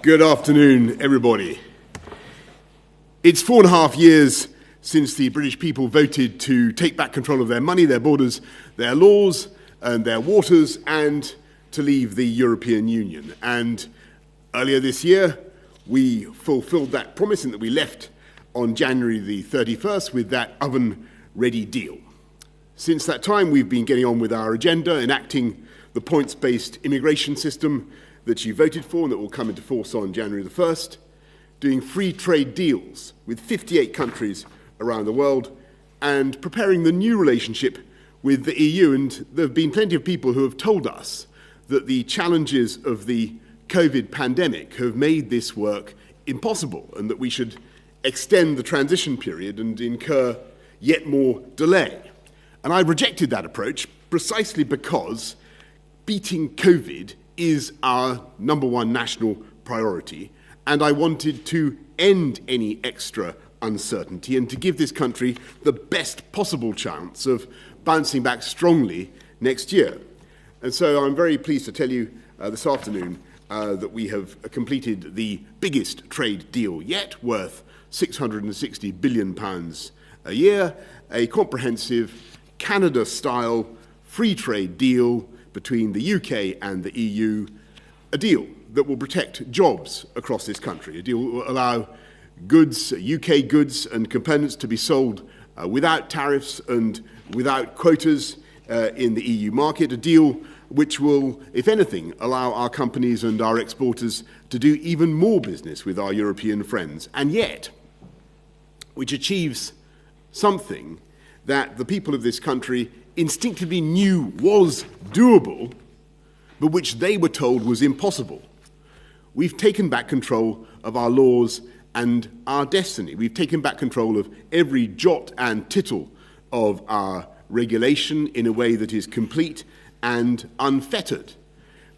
Good afternoon, everybody. It's 4.5 years since the British people voted to take back control of their money, their borders, their laws, and their waters, and to leave the European Union. And earlier this year, we fulfilled that promise in that we left on January the 31st with that oven-ready deal. Since that time, we've been getting on with our agenda, enacting the points-based immigration system that you voted for and that will come into force on January the 1st, doing free trade deals with 58 countries around the world, and preparing the new relationship with the EU. And there have been plenty of people who have told us that the challenges of the COVID pandemic have made this work impossible and that we should extend the transition period and incur yet more delay. And I rejected that approach precisely because beating COVID is our number one national priority, and I wanted to end any extra uncertainty and to give this country the best possible chance of bouncing back strongly next year. And so I'm very pleased to tell you this afternoon that we have completed the biggest trade deal yet, worth £660 billion a year, a comprehensive Canada-style free trade deal between the UK and the EU, a deal that will protect jobs across this country, a deal that will allow goods, UK goods and components to be sold without tariffs and without quotas in the EU market, a deal which will, if anything, allow our companies and our exporters to do even more business with our European friends, and yet which achieves something that the people of this country instinctively knew was doable, but which they were told was impossible. We've taken back control of our laws and our destiny. We've taken back control of every jot and tittle of our regulation in a way that is complete and unfettered.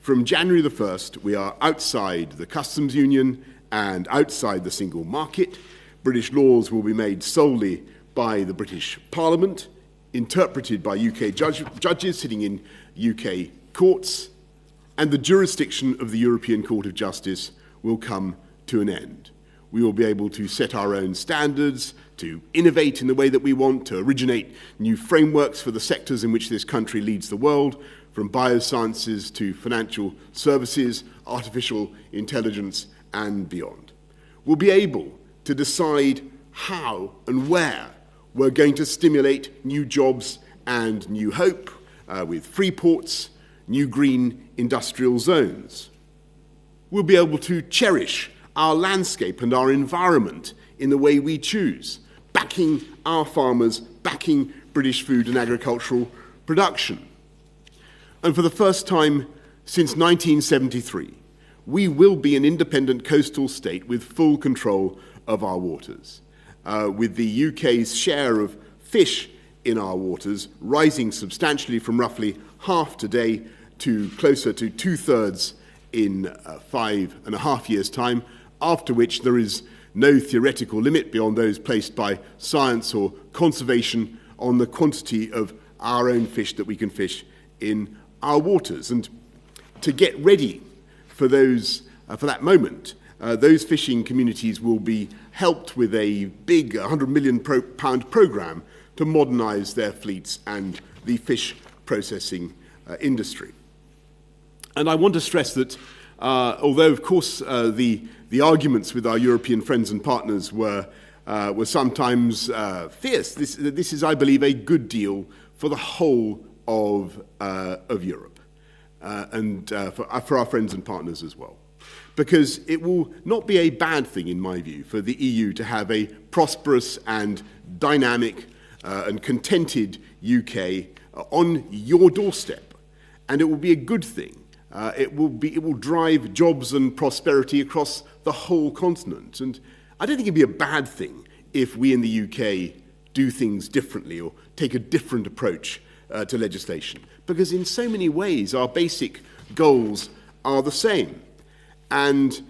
From January the 1st, we are outside the customs union and outside the single market. British laws will be made solely by the British Parliament, interpreted by UK judges sitting in UK courts, and the jurisdiction of the European Court of Justice will come to an end. We will be able to set our own standards, to innovate in the way that we want, to originate new frameworks for the sectors in which this country leads the world, from biosciences to financial services, artificial intelligence, and beyond. We'll be able to decide how and where we're going to stimulate new jobs and new hope with free ports, new green industrial zones. We'll be able to cherish our landscape and our environment in the way we choose, backing our farmers, backing British food and agricultural production. And for the first time since 1973, we will be an independent coastal state with full control of our waters, with the UK's share of fish in our waters rising substantially from roughly half today to closer to 2/3 in 5.5 years' time, after which there is no theoretical limit beyond those placed by science or conservation on the quantity of our own fish that we can fish in our waters. And to get ready for that moment, those fishing communities will be helped with a big £100 million programme to modernise their fleets and the fish processing industry. And I want to stress that although, of course, the arguments with our European friends and partners were sometimes fierce, this is, I believe, a good deal for the whole of Europe and for our friends and partners as well. Because it will not be a bad thing, in my view, for the EU to have a prosperous and dynamic and contented UK on your doorstep. And it will be a good thing. It will drive jobs and prosperity across the whole continent. And I don't think it'd be a bad thing if we in the UK do things differently or take a different approach to legislation. Because in so many ways, our basic goals are the same. And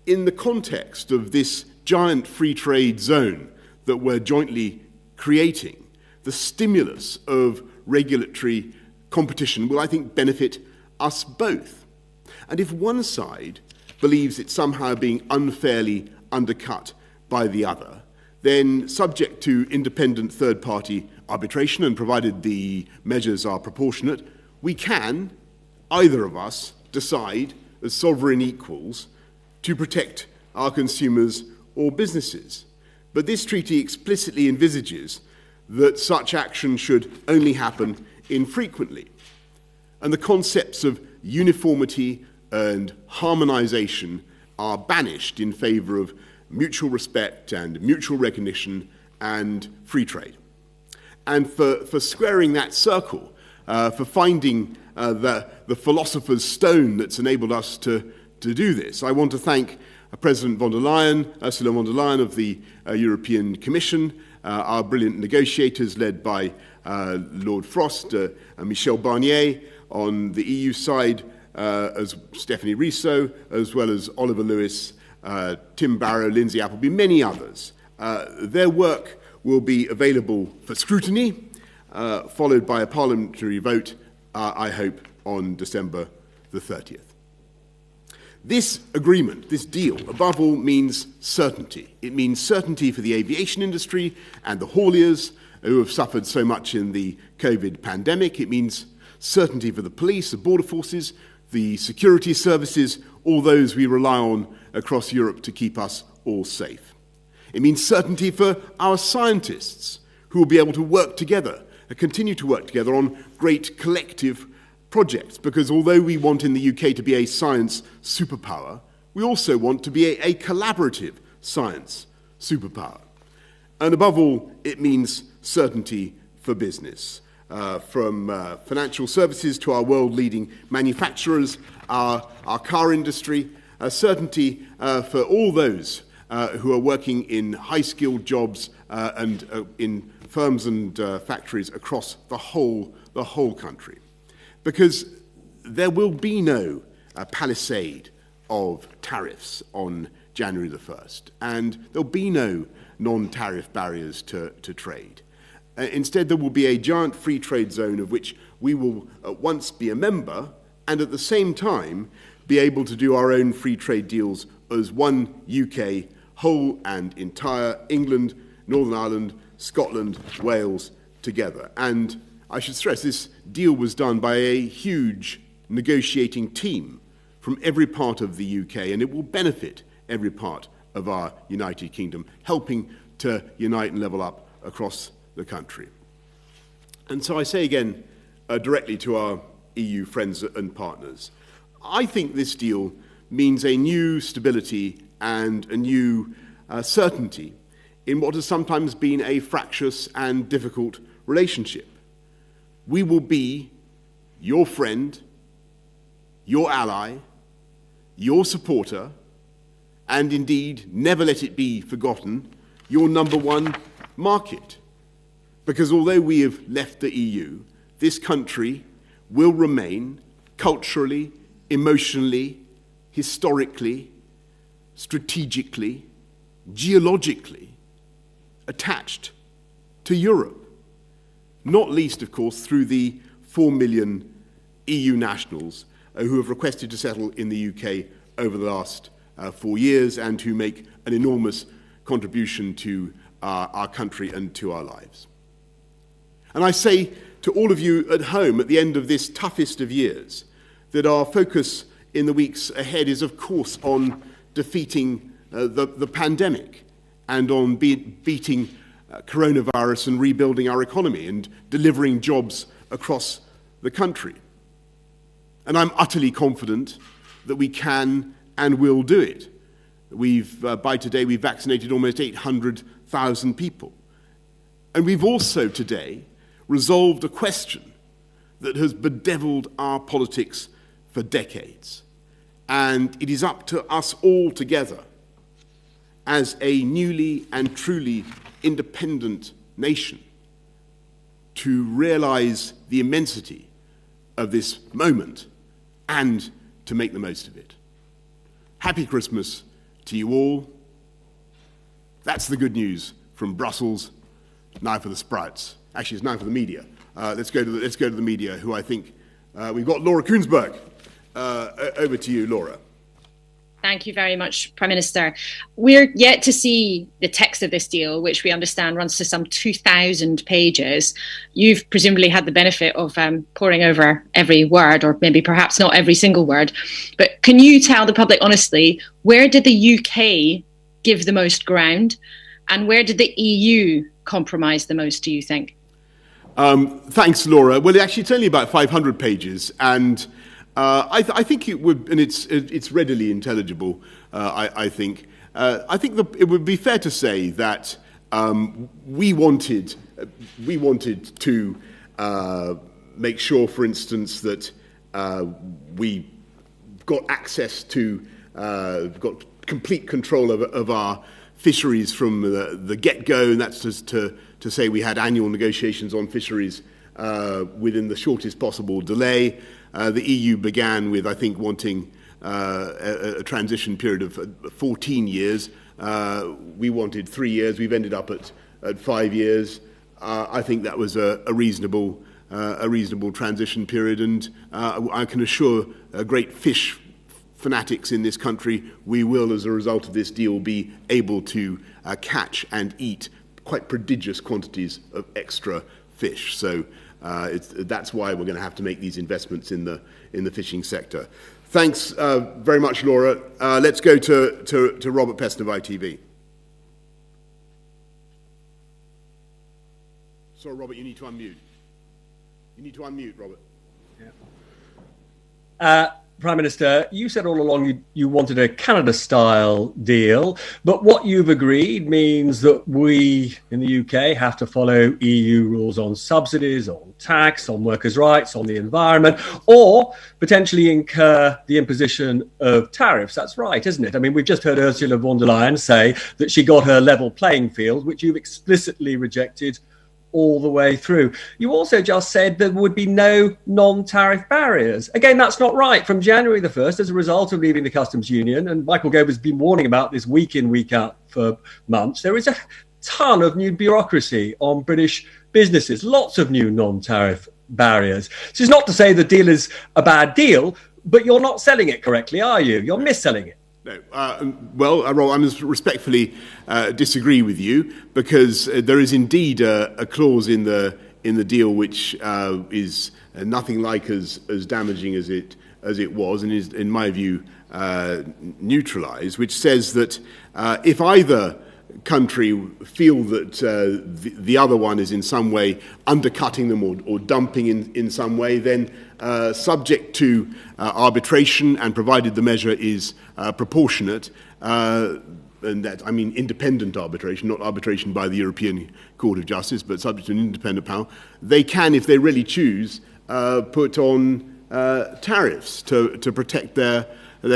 in the context of this giant free trade zone that we're jointly creating, the stimulus of regulatory competition will, I think, benefit us both. And if one side believes it's somehow being unfairly undercut by the other, then subject to independent third-party arbitration and provided the measures are proportionate, we can, either of us, decide as sovereign equals to protect our consumers or businesses. But this treaty explicitly envisages that such action should only happen infrequently. And the concepts of uniformity and harmonization are banished in favor of mutual respect and mutual recognition and free trade. And for squaring that circle, for finding the philosopher's stone that's enabled us to do this, I want to thank President von der Leyen, Ursula von der Leyen of the European Commission, our brilliant negotiators led by Lord Frost, Michel Barnier on the EU side, as Stephanie Risso, as well as Oliver Lewis, Tim Barrow, Lindsay Appleby, many others. Their work will be available for scrutiny, followed by a parliamentary vote, I hope, on December the 30th. This agreement, this deal, above all, means certainty. It means certainty for the aviation industry and the hauliers who have suffered so much in the COVID pandemic. It means certainty for the police, the border forces, the security services, all those we rely on across Europe to keep us all safe. It means certainty for our scientists who will be able to work together, continue to work together on great collective projects, because although we want in the UK to be a science superpower, we also want to be a collaborative science superpower. And above all, it means certainty for business, from financial services to our world-leading manufacturers, our car industry, certainty for all those who are working in high-skilled jobs and in firms and factories across the whole country. Because there will be no palisade of tariffs on January the 1st, and there'll be no non-tariff barriers to trade. Instead, there will be a giant free trade zone of which we will at once be a member and at the same time be able to do our own free trade deals as one UK, whole and entire England, Northern Ireland, Scotland, Wales together. And I should stress, this deal was done by a huge negotiating team from every part of the UK, and it will benefit every part of our United Kingdom, helping to unite and level up across the country. And so I say again, directly to our EU friends and partners, I think this deal means a new stability and a new certainty in what has sometimes been a fractious and difficult relationship. We will be your friend, your ally, your supporter, and indeed, never let it be forgotten, your number one market. Because although we have left the EU, this country will remain culturally, emotionally, historically, strategically, geologically attached to Europe. Not least, of course, through the 4 million EU nationals who have requested to settle in the UK over the last 4 years and who make an enormous contribution to our country and to our lives. And I say to all of you at home at the end of this toughest of years that our focus in the weeks ahead is, of course, on defeating the pandemic and on beating coronavirus and rebuilding our economy and delivering jobs across the country. And I'm utterly confident that we can and will do it. By today, we've vaccinated almost 800,000 people. And we've also today resolved a question that has bedeviled our politics for decades. And it is up to us all together as a newly and truly independent nation to realize the immensity of this moment and to make the most of it. Happy Christmas to you all. That's the good news from Brussels. Now for the sprouts. Actually, it's now for the media. Let's go to the media, who I think we've got Laura Koonsberg. Over to you, Laura. Thank you very much, Prime Minister. We're yet to see the text of this deal, which we understand runs to some 2,000 pages. You've presumably had the benefit of poring over every word, or maybe perhaps not every single word. But can you tell the public honestly, where did the UK give the most ground, and where did the EU compromise the most, do you think? Thanks, Laura. Well, actually, it's only about 500 pages, and I think it would, and it's readily intelligible. I think it would be fair to say that we wanted to make sure, for instance, that we got access to, got complete control of our fisheries from the get-go, and that's just to say we had annual negotiations on fisheries within the shortest possible delay. The EU began with, I think, wanting a transition period of 14 years. We wanted 3 years. We've ended up at 5 years. I think that was a reasonable transition period, and I can assure great fish fanatics in this country, we will, as a result of this deal, be able to catch and eat quite prodigious quantities of extra fish. So that's why we're going to have to make these investments in the fishing sector. Thanks very much, Laura. Let's go to Robert Peston of ITV. Sorry, Robert, you need to unmute. You need to unmute, Robert. Yeah. Prime Minister, you said all along you wanted a Canada-style deal, but what you've agreed means that we in the UK have to follow EU rules on subsidies, on tax, on workers' rights, on the environment, or potentially incur the imposition of tariffs. That's right, isn't it? I mean, we've just heard Ursula von der Leyen say that she got her level playing field, which you've explicitly rejected all the way through. You also just said there would be no non-tariff barriers. Again, that's not right. From January the 1st, as a result of leaving the customs union, and Michael Gove has been warning about this week in, week out for months, there is a ton of new bureaucracy on British businesses, lots of new non-tariff barriers. So it's not to say the deal is a bad deal, but you're not selling it correctly, are you? You're mis-selling it. No. Well, I must respectfully disagree with you, because there is indeed a clause in the deal which is nothing like as damaging as it was, and is, in my view, neutralised, which says that if either country feel that the other one is in some way undercutting them or dumping in some way, then subject to arbitration, and provided the measure is proportionate, and that, I mean, independent arbitration, not arbitration by the European Court of Justice, but subject to an independent panel, they can, if they really choose, put on tariffs to protect their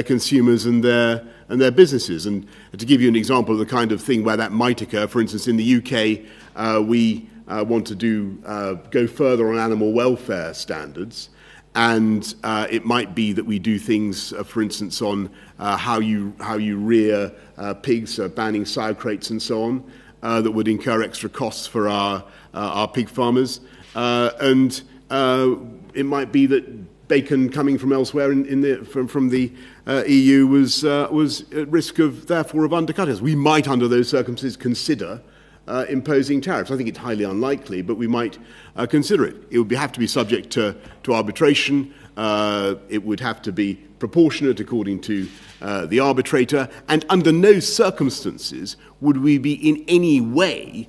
consumers and their businesses. And to give you an example of the kind of thing where that might occur, for instance, in the UK, we want to go further on animal welfare standards, and it might be that we do things, for instance, on how you rear pigs, banning sow crates and so on, that would incur extra costs for our pig farmers, and it might be that bacon coming from elsewhere from the EU was at risk of, therefore, of undercutting us. We might, under those circumstances, consider imposing tariffs. I think it's highly unlikely, but we might consider it. It would have to be subject to arbitration. It would have to be proportionate according to the arbitrator, and under no circumstances would we be in any way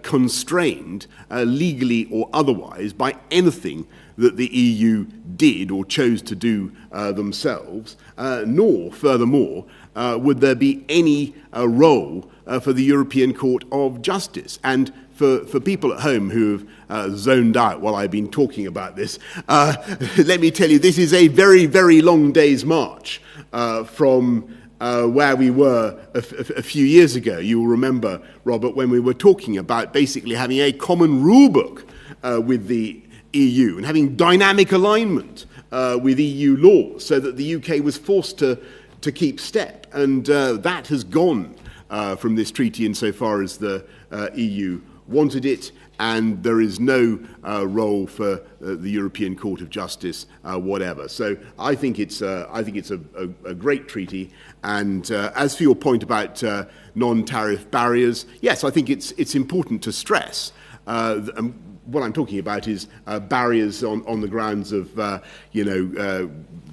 constrained, legally or otherwise, by anything that the EU did or chose to do themselves, nor, furthermore, would there be any role for the European Court of Justice. And for people at home who have zoned out while I've been talking about this, let me tell you, this is a very, very long day's march from where we were a few years ago. You will remember, Robert, when we were talking about basically having a common rule book with the EU and having dynamic alignment with EU law, so that the UK was forced to keep step. And that has gone from this treaty insofar as the EU wanted it, and there is no role for the European Court of Justice, whatever. So I think it's a great treaty. And as for your point about non-tariff barriers, yes, I think it's important to stress. What I'm talking about is barriers on the grounds of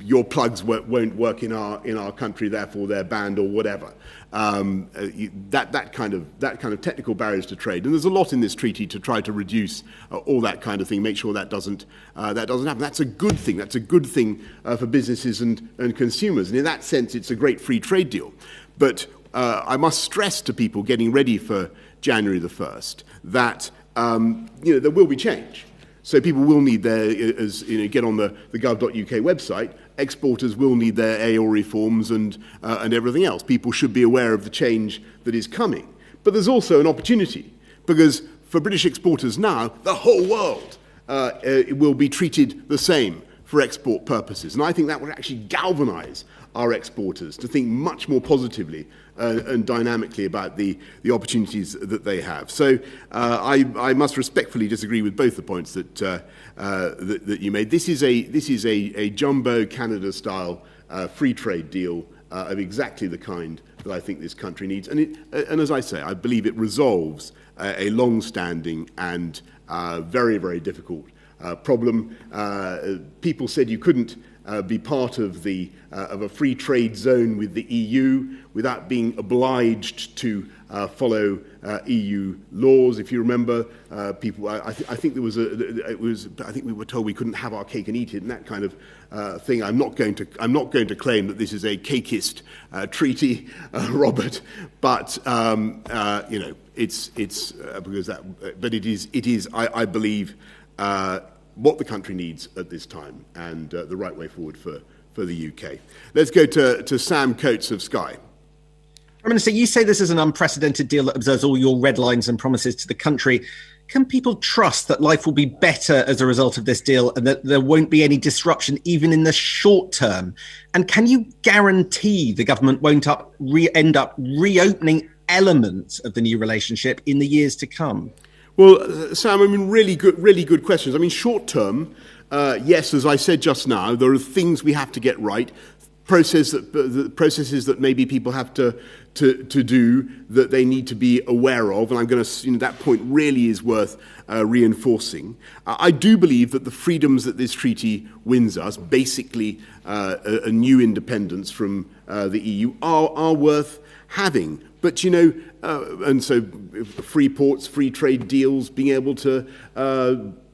your plugs won't work in our country, therefore they're banned or whatever. That kind of technical barriers to trade, and there's a lot in this treaty to try to reduce all that kind of thing, make sure that doesn't happen. That's a good thing. That's a good thing for businesses and consumers, and in that sense, it's a great free trade deal. But I must stress to people getting ready for January the 1st that there will be change. So people will need get on the gov.uk website. Exporters will need their AORI forms and everything else. People should be aware of the change that is coming. But there's also an opportunity, because for British exporters now, the whole world will be treated the same for export purposes. And I think that would actually galvanise our exporters to think much more positively and dynamically about the opportunities that they have. So I must respectfully disagree with both the points that you made. This is a jumbo Canada-style free trade deal of exactly the kind that I think this country needs. And as I say, I believe it resolves a long-standing and very, very difficult problem. People said you couldn't be part of a free trade zone with the EU without being obliged to follow EU laws. If you remember, people, I think there was I think we were told we couldn't have our cake and eat it, and that kind of thing. I'm not going to claim that this is a cakeist treaty, Robert, but it's because that. But it is. I believe. What the country needs at this time, and the right way forward for the UK. Let's go to Sam Coates of Sky. Prime Minister, you say this is an unprecedented deal that observes all your red lines and promises to the country. Can people trust that life will be better as a result of this deal and that there won't be any disruption even in the short term? And can you guarantee the government won't end up reopening elements of the new relationship in the years to come? Well, Sam, I mean, really good questions. I mean, short term, yes, as I said just now, there are things we have to get right, processes that maybe people have to do that they need to be aware of, and I'm going to, that point really is worth reinforcing. I do believe that the freedoms that this treaty wins us, basically a new independence from the EU, are worth having. But, and so free ports, free trade deals, being able to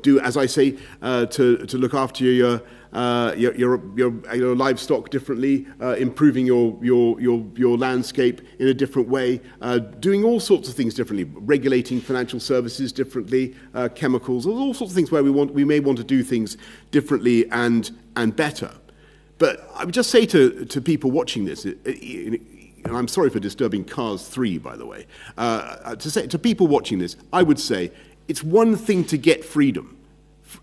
do, as I say, to look after your livestock differently, improving your landscape in a different way, doing all sorts of things differently, regulating financial services differently, chemicals, all sorts of things where we may want to do things differently and better. But I would just say to people watching this, and I'm sorry for disturbing Cars 3, by the way, to people watching this, I would say it's one thing to get freedom.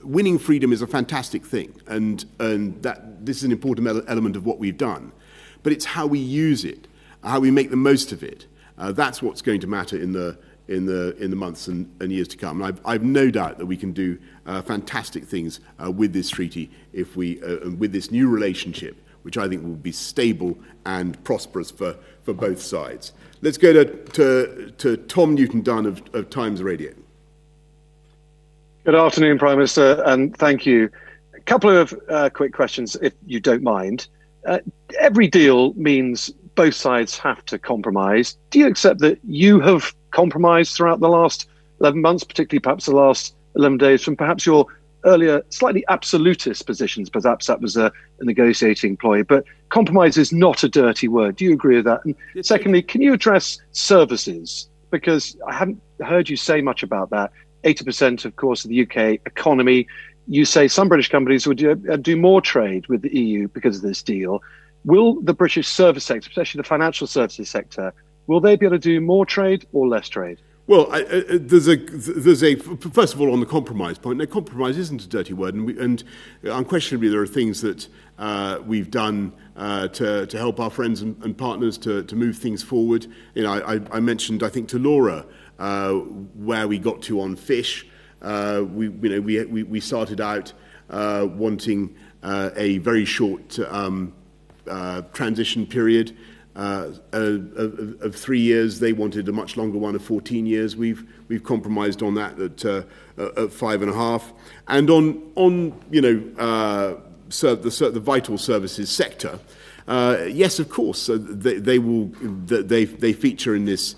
Winning freedom is a fantastic thing, and that this is an important element of what we've done. But it's how we use it, how we make the most of it. That's what's going to matter in the months and years to come. And I've no doubt that we can do fantastic things with this treaty if we with this new relationship, which I think will be stable and prosperous for both sides. Let's go to Tom Newton-Dunn of Times Radio. Good afternoon, Prime Minister, and thank you. A couple of quick questions, if you don't mind. Every deal means both sides have to compromise. Do you accept that you have compromised throughout the last 11 months, particularly perhaps the last 11 days, from perhaps your earlier slightly absolutist positions? Perhaps that was a negotiating ploy, but compromise is not a dirty word. Do you agree with that? And secondly, can you address services? Because I haven't heard you say much about that. 80%, of course, of the UK economy. You say some British companies would do more trade with the EU because of this deal. Will the British service sector, especially the financial services sector, will they be able to do more trade or less trade? Well, there's a first of all on the compromise point. No, compromise isn't a dirty word, and unquestionably there are things that we've done to help our friends and partners to move things forward. I mentioned, I think, to Laura where we got to on fish. We started out wanting a very short transition period of 3 years. They wanted a much longer one of 14 years. We've compromised on that at 5.5. And on the vital services sector, yes, of course, they feature in this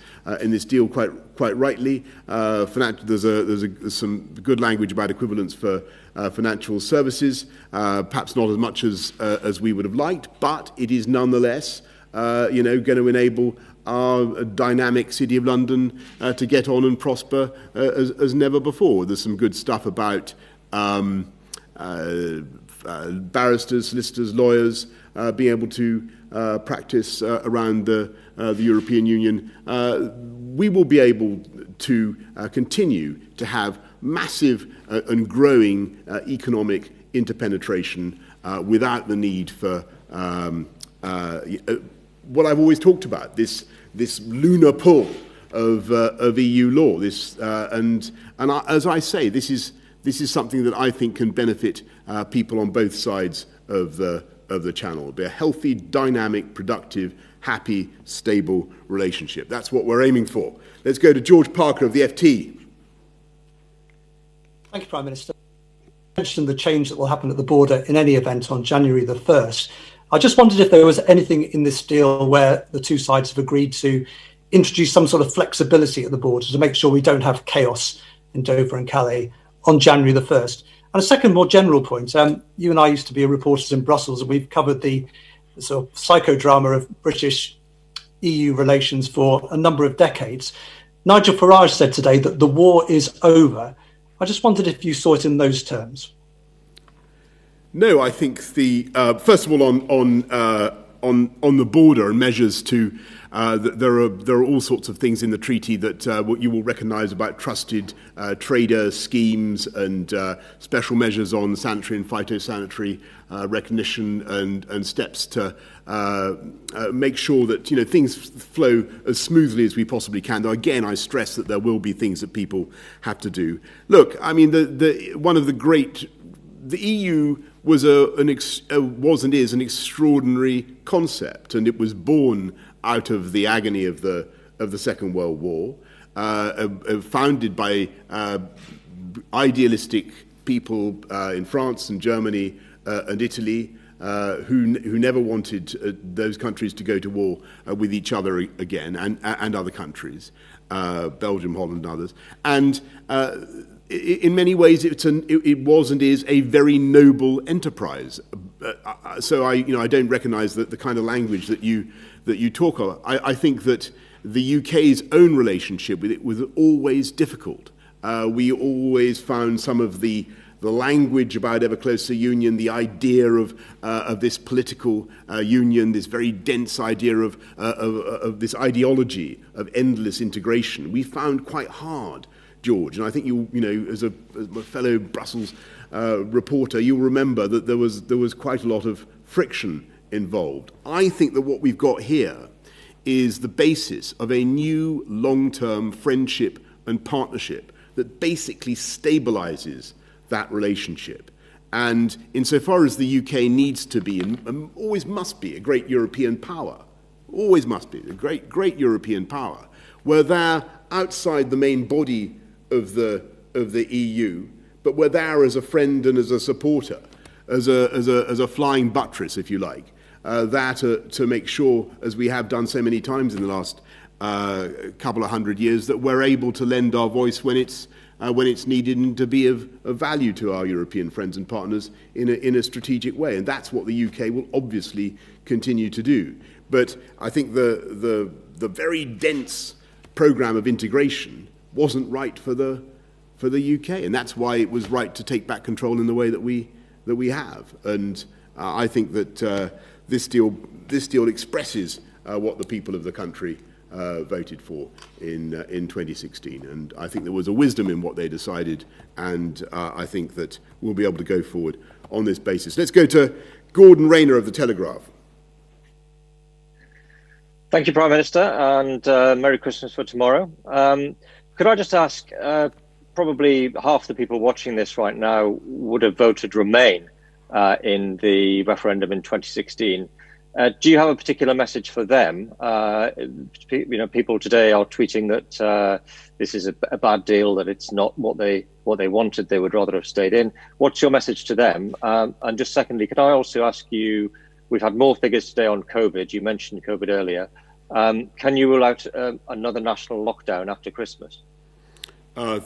deal quite rightly. There's some good language about equivalence for financial services, perhaps not as much as we would have liked, but it is nonetheless going to enable our dynamic City of London to get on and prosper as never before. There's some good stuff about barristers, solicitors, lawyers being able to practice around the European Union. We will be able to continue to have massive and growing economic interpenetration without the need for what I've always talked about, this lunar pull of EU law. And as I say, this is something that I think can benefit people on both sides of the channel. It'll be a healthy, dynamic, productive, happy, stable relationship. That's what we're aiming for. Let's go to George Parker of the FT. Thank you, Prime Minister. You mentioned the change that will happen at the border in any event on January the 1st. I just wondered if there was anything in this deal where the two sides have agreed to introduce some sort of flexibility at the border to make sure we don't have chaos in Dover and Calais on January the 1st. And a second, more general point. You and I used to be reporters in Brussels, and we've covered the sort of psychodrama of British EU relations for a number of decades. Nigel Farage said today that the war is over. I just wondered if you saw it in those terms. No, I think first of all on the border and measures to there are all sorts of things in the treaty that what you will recognise about trusted trader schemes and special measures on sanitary and phytosanitary recognition and steps to make sure that things flow as smoothly as we possibly can. Though again, I stress that there will be things that people have to do. Look, I mean, the EU was and is an extraordinary concept, and it was born out of the agony of the Second World War, founded by idealistic people in France and Germany and Italy, who never wanted those countries to go to war with each other again, and other countries, Belgium, Holland, and others, and. In many ways, it was and is a very noble enterprise. So I don't recognise the kind of language that you talk of. I think that the UK's own relationship with it was always difficult. We always found some of the language about ever closer union, the idea of this political union, this very dense idea of this ideology of endless integration. We found quite hard, George, and I think as a fellow Brussels reporter, you'll remember that there was quite a lot of friction involved. I think that what we've got here is the basis of a new long-term friendship and partnership that basically stabilises that relationship. And insofar as the UK needs to be and always must be a great European power, always must be a great European power, we're there outside the main body of the EU, but we're there as a friend and as a supporter, as a flying buttress, if you like, to make sure, as we have done so many times in the last couple of hundred years, that we're able to lend our voice when it's needed and to be of value to our European friends and partners in a strategic way. And that's what the UK will obviously continue to do. But I think the very dense programme of integration wasn't right for the UK, and that's why it was right to take back control in the way that we have. And I think that this deal expresses what the people of the country voted for in 2016, and I think there was a wisdom in what they decided, and I think that we'll be able to go forward on this basis. Let's go to Gordon Rayner of The Telegraph. Thank you, Prime Minister, and Merry Christmas for tomorrow. Could I just ask, probably half the people watching this right now would have voted Remain in the referendum in 2016. Do you have a particular message for them? People today are tweeting that this is a bad deal, that it's not what they wanted. They would rather have stayed in. What's your message to them? And just secondly, could I also ask you? We've had more figures today on COVID. You mentioned COVID earlier. Can you rule out another national lockdown after Christmas? Well,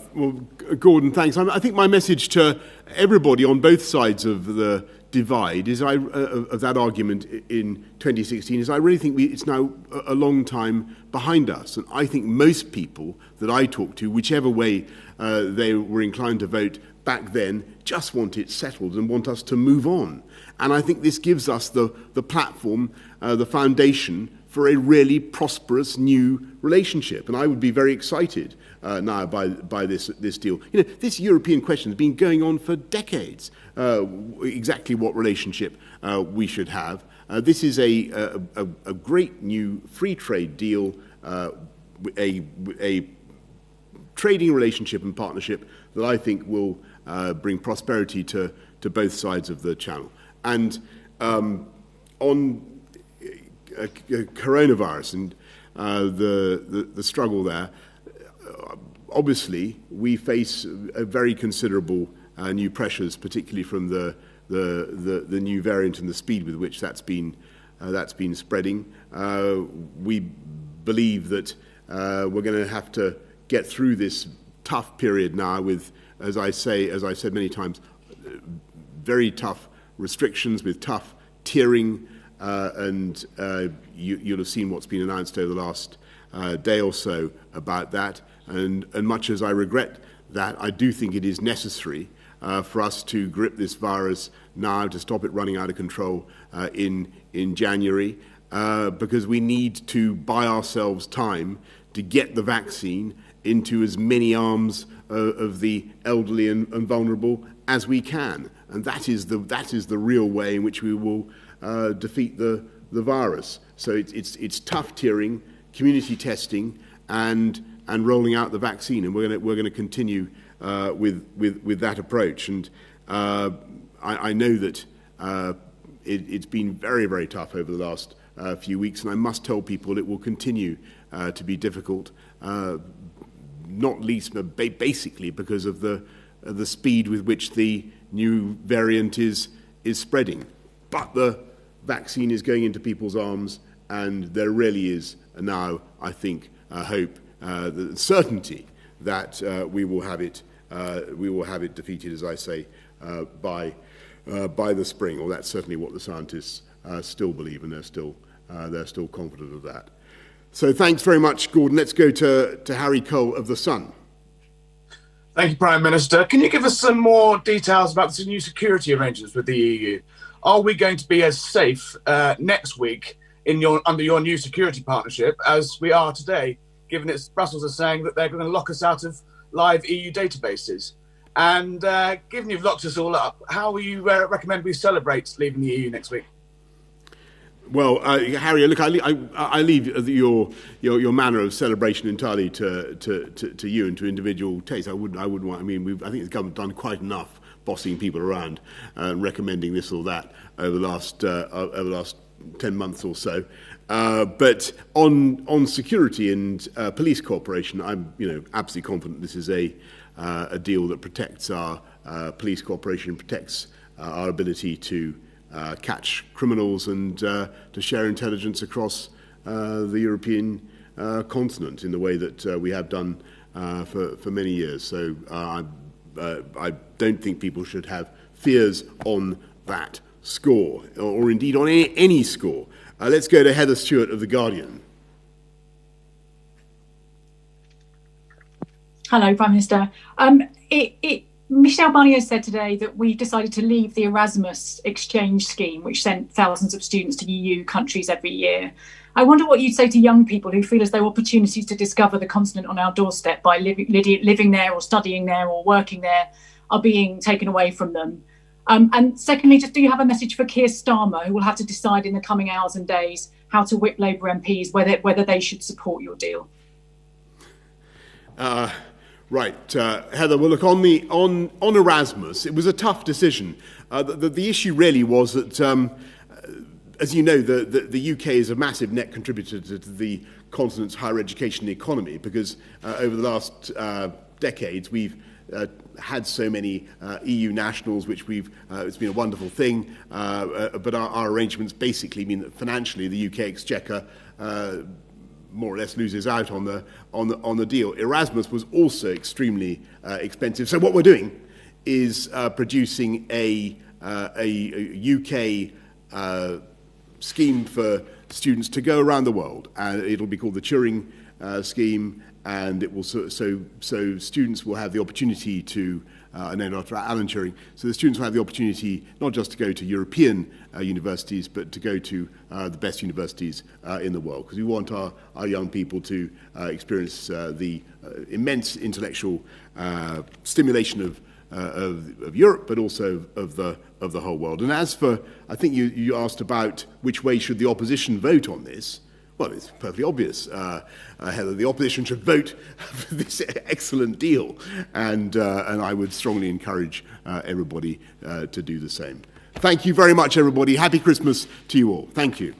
Gordon, thanks. I think my message to everybody on both sides of the divide is of that argument in 2016 is I really think it's now a long time behind us, and I think most people that I talk to, whichever way they were inclined to vote back then, just want it settled and want us to move on. And I think this gives us the platform, the foundation for a really prosperous new relationship. And I would be very excited now by this deal. This European question has been going on for decades, exactly what relationship we should have. This is a great new free trade deal, a trading relationship and partnership that I think will bring prosperity to both sides of the channel. And on coronavirus and the struggle there, obviously we face a very considerable new pressures, particularly from the new variant and the speed with which that's been spreading. We believe that we're going to have to get through this tough period now with, as I said many times, very tough restrictions, with tough tiering, and you'll have seen what's been announced over the last day or so about that. And much as I regret that, I do think it is necessary for us to grip this virus now, to stop it running out of control in January, because we need to buy ourselves time to get the vaccine into as many arms of the elderly and vulnerable as we can. And that is the real way in which we will defeat the virus. So it's tough tiering, community testing, and rolling out the vaccine. And we're going to continue with that approach. And I know that it's been very, very tough over the last few weeks, and I must tell people it will continue to be difficult, not least basically because of the speed with which the new variant is spreading. But the vaccine is going into people's arms, and there really is now, I think, hope, the certainty that we will have it defeated, as I say, by the spring. Or that's certainly what the scientists still believe, and they're still confident of that. So thanks very much, Gordon. Let's go to Harry Cole of The Sun. Thank you, Prime Minister. Can you give us some more details about the new security arrangements with the EU? Are we going to be as safe next week under your new security partnership as we are today, given it's Brussels are saying that they're going to lock us out of live EU databases? And given you've locked us all up, how will you recommend we celebrate leaving the EU next week? Well, Harry, look, I leave your manner of celebration entirely to you and to individual taste. I wouldn't want. I mean, I think the government done quite enough bossing people around and recommending this or that over the last 10 months or so. But on security and police cooperation, I'm absolutely confident this is a deal that protects our police cooperation, protects our ability to catch criminals and to share intelligence across the European continent in the way that we have done for many years. So I don't think people should have fears on that score, or indeed on any score. Let's go to Heather Stewart of The Guardian. Hello, Prime Minister. Michel Barnier said today that we decided to leave the Erasmus exchange scheme, which sent thousands of students to EU countries every year. I wonder what you'd say to young people who feel as though opportunities to discover the continent on our doorstep by living there or studying there or working there are being taken away from them. And secondly, just do you have a message for Keir Starmer, who will have to decide in the coming hours and days how to whip Labour MPs, whether they should support your deal? Right, Heather. Well, look, on Erasmus, it was a tough decision. The issue really was that, as you know, the UK is a massive net contributor to the continent's higher education economy because over the last decades we've had so many EU nationals, which it's been a wonderful thing. But our arrangements basically mean that financially the UK exchequer more or less loses out on the deal. Erasmus was also extremely expensive. So what we're doing is producing a UK scheme for students to go around the world, and it'll be called the Turing scheme, and it will so students will have the opportunity to. Named after Alan Turing. So the students will have the opportunity not just to go to European universities, but to go to the best universities in the world, because we want our young people to experience the immense intellectual stimulation of Europe, but also of the whole world. And as for, I think you asked about which way should the opposition vote on this. Well, it's perfectly obvious, Heather. The opposition should vote for this excellent deal, and I would strongly encourage everybody to do the same. Thank you very much, everybody. Happy Christmas to you all. Thank you.